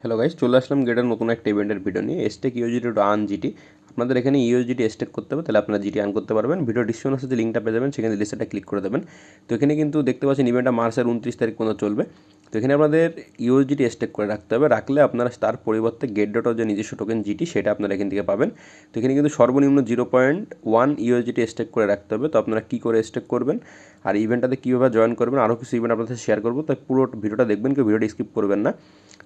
Hello guys, চলে আসলাম গেটের নতুন একটা ইভেন্টের ভিডিও নিয়ে। Stake UGT to earn GT. আপনাদের এখানে ইউজিটি স্টেক করতে হবে, তাহলে আপনারা জিটি আর্ন করতে পারবেন। ভিডিও ডিসক্রিপশনে যে লিঙ্কটা পেয়ে যাবেন, সেখানে লিস্টটা ক্লিক করে দেবেন। তো এখানে কিন্তু দেখতে পাচ্ছেন ইভেন্টটা মার্চের 29 তারিখ পর্যন্ত চলবে। তো এখানে আপনাদের ইউজিটি স্টেক করে রাখতে হবে, রাখলে আপনারা তার পরিবর্তে গেট ডটও যে নিজস্ব টোকেন জিটি সেটা আপনারা এখান থেকে পাবেন। তো এখানে কিন্তু সর্বনিম্ন 0.1 ইউজিটি স্টেক করে রাখতে হবে। তো আপনারা কী করে স্টেক করবেন আর ইভেন্টটাতে কীভাবে জয়েন করবেন, আরও কিছু ইভেন্ট আপনাদের শেয়ার করবো। তাই পুরো ভিডিওটা দেখবেন, কেউ ভিডিওটা স্কিপ করবেন না।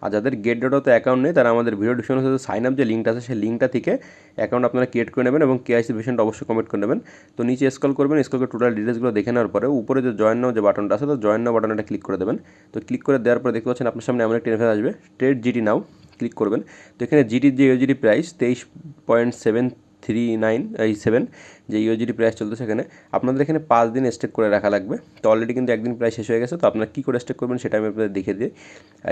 আর যাদের গেট ডটতে অ্যাকাউন্ট নেই, তারা আমাদের ভিডিও ডিসক্রিপশনে সাথে সাইন আপ যে লিঙ্কটা আছে, সেই লিঙ্কটা থেকে অ্যাকাউন্ট আপনারা ক্রিয়েট করে নেবেন এবং কেআইসি ভেরিফিকেশনটা অবশ্যই কমপ্লিট করে নেবেন। তো নিচে স্ক্রল করবেন, স্ক্রল করে টোটাল ডিটেলসগুলো দেখে নেওয়ার পরে উপরে যে জয়েন নাও যে বাটনটা আছে, তো জয়েন নাও বাটনটা ক্লিক করে দেবেন। তো ক্লিক করে দেওয়ার পরে দেখতে পাচ্ছেন আপনার সামনে এমন একটা ইন্টারফেস আসবে, ট্রেড জিটি নাও ক্লিক করবেন। তো এখানে জিটির যে ইউজিটি প্রাইস 23.739 যে ইউজিটি প্রাইস চলছে, সেখানে আপনাদের এখানে 5 দিন স্টেক করে রাখা লাগবে। তো অলরেডি কিন্তু একদিন প্রায় শেষ হয়ে গেছে। তো আপনারা কী করে স্টেক করবেন সেটা আমি আপনাদের দেখিয়ে দিই।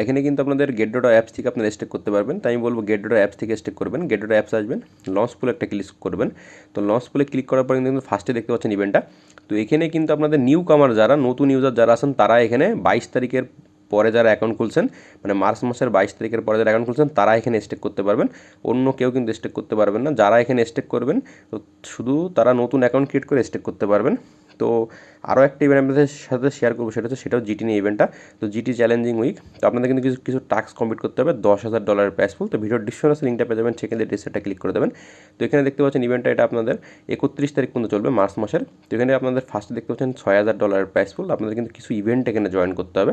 এখানে কিন্তু আপনাদের গেট ডট অ্যাপস থেকে আপনারা স্টেক করতে পারবেন। তাই আমি বলবো গেট ডট অ্যাপস থেকে স্টেক করবেন। গেট ডট অ্যাপস আসবেন, লঞ্চ পুলে একটা ক্লিক করবেন। তো লঞ্চ পুলে ক্লিক করার পরে কিন্তু ফার্স্টে দেখতে পাচ্ছেন ইভেন্টটা। তো এখানে কিন্তু আপনাদের নিউ কামার যারা নতুন ইউজার যারা আছেন, তারা এখানে 22 তারিখের পরে যারা অ্যাকাউন্ট খুলছেন, মানে মার্চ মাসের 22 তারিখের পরে যারা অ্যাকাউন্ট খুলছেন, তারা এখানে স্টেক করতে পারবেন। অন্য কেউ কিন্তু স্টেক করতে পারবেন না। যারা এখানে স্টেক করবেন, তো শুধু তারা নতুন অ্যাকাউন্ট ক্রিয়েট করে স্টেক করতে পারবেন। তো আরও একটা ইভেন্ট আপনাদের সাথে শেয়ার করবো, সেটাও জিটি নিয়ে ইভেন্টটা। তো জিটি চ্যালেঞ্জিং উইক। তো আপনাদের কিন্তু কিছু টাস্ক কমপ্লিট করতে হবে, $10,000 প্রাইস ফুল। তো ভিডিওর ডিসক্রিপশনে লিঙ্কটা পেয়ে যাবেন, সেখানে ডিসক্রিপশনটা ক্লিক করে দেবেন। তো এখানে দেখতে পাচ্ছেন ইভেন্টটা, এটা আপনাদের 31 তারিখ পর্যন্ত চলবে মার্চ মাসের। তো এখানে আপনাদের ফার্স্টে দেখতে পাচ্ছেন $6,000 প্রাইস ফুল। আপনাদের কিন্তু কিছু ইভেন্ট এখানে জয়েন করতে হবে।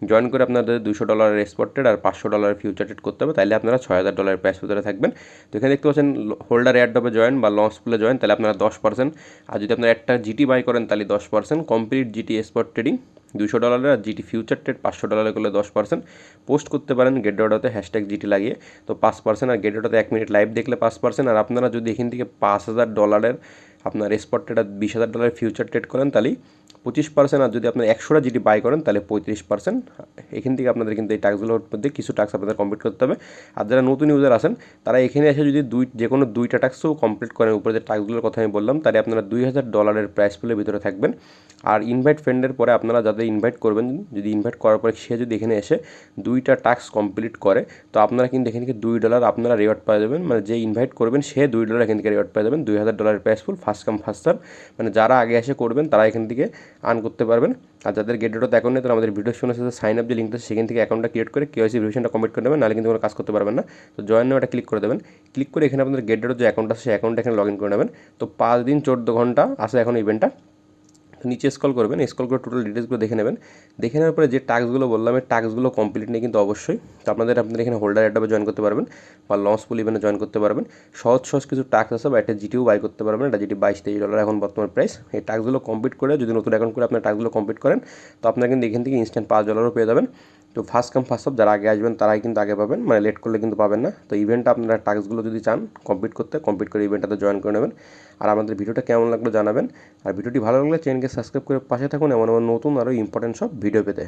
জয়েন করে আপনাদের $200 স্পট ট্রেড আর $500 ফিউচার ট্রেড করতে হবে, তাহলে আপনারা $6,000 প্রাইস ফুলে থাকবেন। তো এখানে দেখতে পাচ্ছেন হোল্ডার এয়ারড্রপে জয়েন বা লঞ্চ পুলে জয়েন, তাহলে আপনারা 10%। আর যদি আপনারা একটা জিটি বাই করেন তাহলে 10%। কমপ্লিট জিটি স্পট ট্রেডিং $200 আর জিটি ফিউচার ট্রেড $500 করলে 10%। পোস্ট করতে পারেন গেট ডটাতে হ্যাশট্যাগ জিটি লাগিয়ে, তো 5%। আর গেট ডটাতে 1 মিনিট লাইভ দেখলে 5%। আর আপনারা যদি এখান থেকে $5,000 আপনার স্পট ট্রেড আর $20,000 ফিউচার ট্রেড করেন তাহলে 25%। আর যদি আপনার 100টা জিটি বাই করেন তাহলে 35%। এখান থেকে আপনাদের কিন্তু এই টাস্কগুলোর মধ্যে কিছু টাস্ক আপনাদের কমপ্লিট করতে হবে। আর যারা নতুন ইউজার আছেন, তারা এখানে এসে যদি যে কোনো 2টা টাস্কও কমপ্লিট করেন, উপরে যে টাস্কগুলোর কথা আমি বললাম, তাহলে আপনারা $2,000 প্রাইস পুলের ভিতরে থাকবেন। আর ইনভাইট ফ্রেন্ডের পরে আপনারা যাদের ইনভাইট করবেন, যদি ইনভাইট করার পরে সে যদি এখানে এসে 2টা টাস্ক কমপ্লিট করে, তো আপনারা কিন্তু এখান থেকে $2 আপনারা রিওয়ার্ড পাওয়া যাবেন। মানে যে ইনভাইট করবেন সে $2 এখান থেকে রিওয়ার্ড পাওয়া যাবেন। $2,000 প্রাইস ফুল, ফার্স্ট কাম ফার্স্ট সার্ভ। মানে যারা আগে এসে করবেন তারা এখান থেকে আর্ন করতে পারবেন। আর যাদের গেট ডটতে অ্যাকাউন্ট নেই, তারা আমাদের ভিডিও শুনে সাথে সাইন আপ যে লিঙ্কটা আছে, সেখান থেকে অ্যাকাউন্টটা ক্রিয়েট করে কেওয়াইসি ভেরিফিকেশনটা কমপ্লিট করে নেবেন, নাহলে কিন্তু কোনো কাজ করতে পারবেন না। তো জয়েন নাও এটা ক্লিক করে দেবেন। ক্লিক করে এখানে আপনাদের গেট ডটের যে অ্যাকাউন্ট আছে, সেই অ্যাকাউন্টটা এখানে লগ ইন করে নেবেন। তো 5 দিন 14 ঘন্টা আছে এখন ইভেন্টটা। তো নিচে স্ক্রল করবেন, স্ক্রল করে টোটাল ডিটেলসগুলো দেখে নেবেন। দেখে নেওয়ার পরে যে টাস্কগুলো বললাম, এই টাস্কগুলো কমপ্লিট নেই কিন্তু অবশ্যই। তো আপনাদের এখানে হোল্ডার অ্যাডাবে জয়েন করতে পারবেন বা লঞ্চ পুল ইভেন্টে জয়েন করতে পারবেন। সহজ কিছু টাস্ক আছে, বা একটা জিটিও বাই করতে পারবেন। এটা জিটি $22-23 এখন বর্তমান প্রাইস। এই টাস্কগুলো কমপ্লিট করে যদি নতুন অ্যাকাউন্ট করে আপনার টাস্কগুলো কমপ্লিট করেন, তো আপনারা কিন্তু এখান থেকে ইনস্ট্যান্ট $5 পেয়ে যাবেন। তো ফার্স্ট কাম ফার্স্ট সার্ভ, যারা আগে আসবেন তারাই কিন্তু আগে পাবেন, মানে লেট করলে কিন্তু পাবেন না। তো ইভেন্টটা আপনারা টাস্কগুলো যদি চান কমপ্লিট করে ইভেন্টটাতে জয়েন করে নেবেন। আর আমাদের ভিডিওটা কেমন লাগলো জানাবেন। আর ভিডিওটি ভালো লাগলে চ্যানেলকে সাবস্ক্রাইব করে পাশে থাকুন, এমন নতুন আরও ইম্পর্টেন্ট সব ভিডিও পেতে।